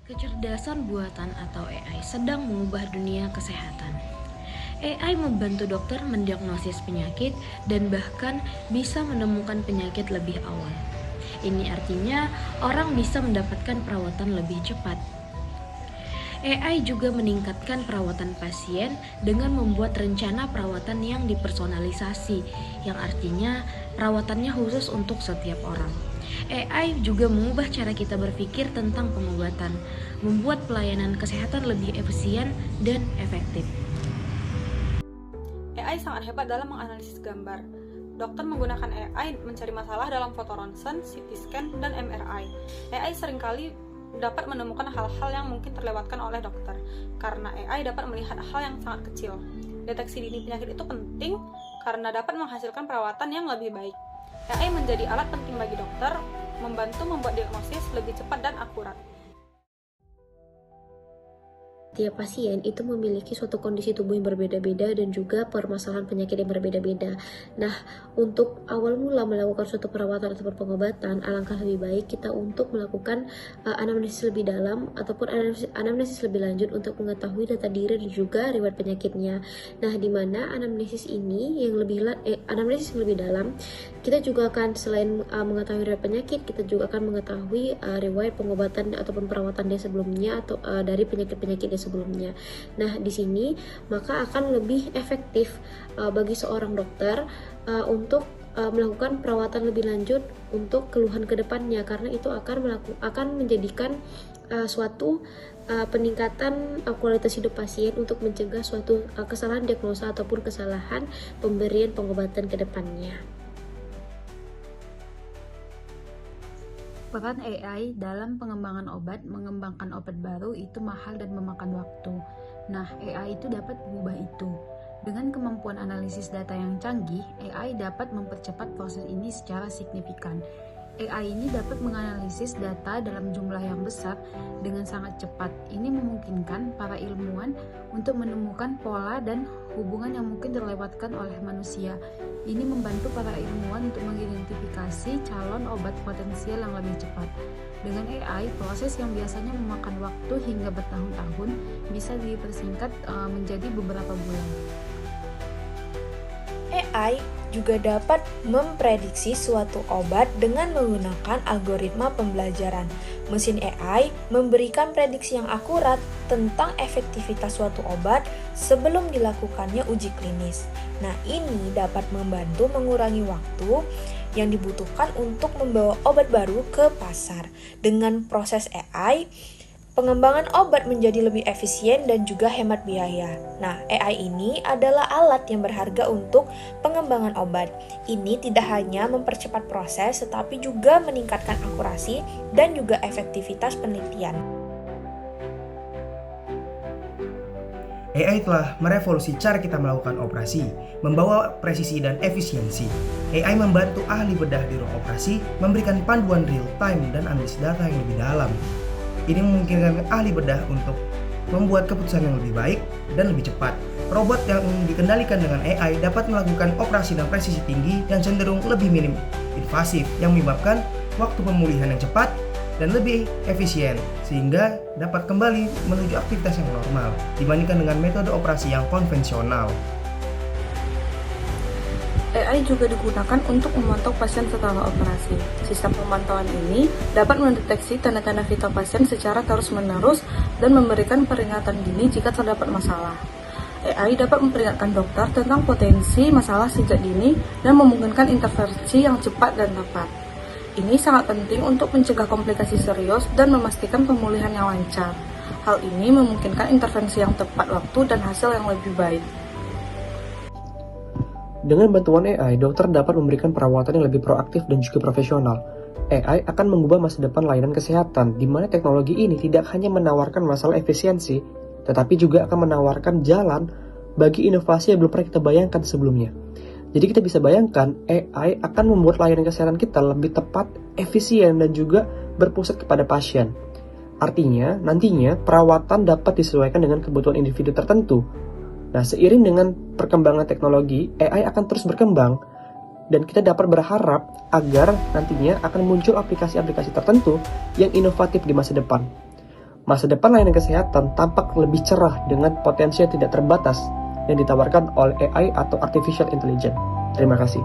Kecerdasan buatan atau AI sedang mengubah dunia kesehatan. AI membantu dokter mendiagnosis penyakit dan bahkan bisa menemukan penyakit lebih awal. Ini artinya orang bisa mendapatkan perawatan lebih cepat. AI juga meningkatkan perawatan pasien dengan membuat rencana perawatan yang dipersonalisasi, yang artinya perawatannya khusus untuk setiap orang. AI juga mengubah cara kita berpikir tentang pengobatan, membuat pelayanan kesehatan lebih efisien dan efektif. AI sangat hebat dalam menganalisis gambar. Dokter menggunakan AI mencari masalah dalam foto ronsen, CT scan, dan MRI. AI seringkali dapat menemukan hal-hal yang mungkin terlewatkan oleh dokter, karena AI dapat melihat hal yang sangat kecil. Deteksi dini penyakit itu penting karena dapat menghasilkan perawatan yang lebih baik. AI menjadi alat penting bagi dokter, membantu membuat diagnosis lebih cepat dan akurat. Tiap pasien itu memiliki suatu kondisi tubuh yang berbeda-beda dan juga permasalahan penyakit yang berbeda-beda. Nah, untuk awal mula melakukan suatu perawatan ataupun pengobatan, alangkah lebih baik kita untuk melakukan anamnesis lebih dalam ataupun anamnesis lebih lanjut untuk mengetahui data diri dan juga riwayat penyakitnya. Nah, di mana anamnesis ini anamnesis yang lebih dalam, kita juga akan selain mengetahui riwayat penyakit, kita juga akan mengetahui riwayat pengobatan ataupun perawatan dia sebelumnya atau dari penyakit-penyakit dia sebelumnya. Nah, di sini maka akan lebih efektif bagi seorang dokter untuk melakukan perawatan lebih lanjut untuk keluhan kedepannya, karena itu akan menjadikan suatu peningkatan kualitas hidup pasien untuk mencegah suatu kesalahan diagnosa ataupun kesalahan pemberian pengobatan kedepannya. Peran AI dalam pengembangan obat, mengembangkan obat baru itu mahal dan memakan waktu. Nah, AI itu dapat mengubah itu. Dengan kemampuan analisis data yang canggih, AI dapat mempercepat proses ini secara signifikan. AI ini dapat menganalisis data dalam jumlah yang besar dengan sangat cepat. Ini memungkinkan para ilmuwan untuk menemukan pola dan hubungan yang mungkin terlewatkan oleh manusia. Ini membantu para ilmuwan untuk mengidentifikasi calon obat potensial yang lebih cepat. Dengan AI, proses yang biasanya memakan waktu hingga bertahun-tahun bisa dipersingkat menjadi beberapa bulan. AI juga dapat memprediksi suatu obat dengan menggunakan algoritma pembelajaran. Mesin AI memberikan prediksi yang akurat tentang efektivitas suatu obat sebelum dilakukannya uji klinis. Nah, ini dapat membantu mengurangi waktu yang dibutuhkan untuk membawa obat baru ke pasar. Dengan proses AI, pengembangan obat menjadi lebih efisien dan juga hemat biaya. Nah, AI ini adalah alat yang berharga untuk pengembangan obat. Ini tidak hanya mempercepat proses, tetapi juga meningkatkan akurasi dan juga efektivitas penelitian. AI telah merevolusi cara kita melakukan operasi, membawa presisi dan efisiensi. AI membantu ahli bedah di ruang operasi, memberikan panduan real time dan analisis data yang lebih dalam. Ini memungkinkan ahli bedah untuk membuat keputusan yang lebih baik dan lebih cepat. Robot yang dikendalikan dengan AI dapat melakukan operasi dengan presisi tinggi dan cenderung lebih minim invasif, yang menyebabkan waktu pemulihan yang cepat dan lebih efisien, sehingga dapat kembali menuju aktivitas yang normal dibandingkan dengan metode operasi yang konvensional. AI juga digunakan untuk memantau pasien setelah operasi. Sistem pemantauan ini dapat mendeteksi tanda-tanda vital pasien secara terus-menerus dan memberikan peringatan dini jika terdapat masalah. AI dapat memperingatkan dokter tentang potensi masalah sejak dini dan memungkinkan intervensi yang cepat dan tepat. Ini sangat penting untuk mencegah komplikasi serius dan memastikan pemulihan yang lancar. Hal ini memungkinkan intervensi yang tepat waktu dan hasil yang lebih baik. Dengan bantuan AI, dokter dapat memberikan perawatan yang lebih proaktif dan juga profesional. AI akan mengubah masa depan layanan kesehatan, di mana teknologi ini tidak hanya menawarkan masalah efisiensi, tetapi juga akan menawarkan jalan bagi inovasi yang belum pernah kita bayangkan sebelumnya. Jadi kita bisa bayangkan, AI akan membuat layanan kesehatan kita lebih tepat, efisien, dan juga berpusat kepada pasien. Artinya, nantinya perawatan dapat disesuaikan dengan kebutuhan individu tertentu. Nah, seiring dengan perkembangan teknologi, AI akan terus berkembang, dan kita dapat berharap agar nantinya akan muncul aplikasi-aplikasi tertentu yang inovatif di masa depan. Masa depan layanan kesehatan tampak lebih cerah dengan potensi yang tidak terbatas yang ditawarkan oleh AI atau Artificial Intelligence. Terima kasih.